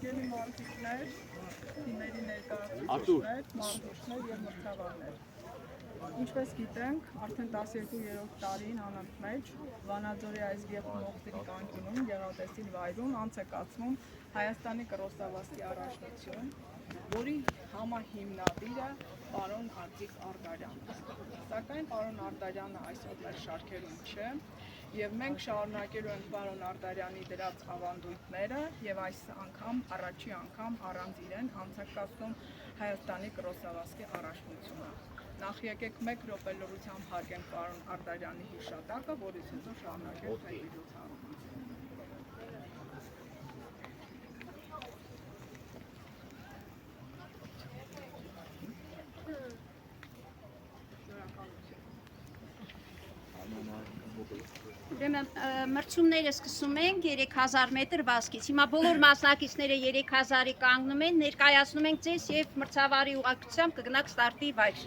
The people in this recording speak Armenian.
Հարգելի մարզիկներ, թիմերի ներկայացուցիչներ, մարզիչներ և մրցավարներ։ Ինչպես գիտենք, արդեն 12-րդ տարին անընդմեջ Վանաձորի այզգի խմողջերի կանգնում գեղատեսիլ վայրում անց է կացվում Հայաստանի կրոսավազքի առաջնություն, որի համահիմնադիրը պարոն Արտիկ Արտարյանն է։ Սակայն պարոն Արտարյանը այսօր մեր շարքերում չէ, եւ մենք շարունակելու ենք պարոն Արտարյանի դրած ավանդույթները եւ այս անգամ առաջի անգամ առանց իրեն անցկացնում Հայաստանի կրոսավազքի առաջնությունը։ Նախ եկեք 1 րոպե լրությամբ հարգենք պարոն Արտարյանի հիշատակը, որից հետո շարունակենք մեր միջոցառումը։ Ուրեմն մրցումները սկսում ենք 3000 մետր վազքից։ Հիմա բոլոր մասնակիցները 3000-ի կանգնում են, ներկայացնում ենք ձեզ եւ մրցավարի ուղղակցությամբ կգնաք ստարտի վայր։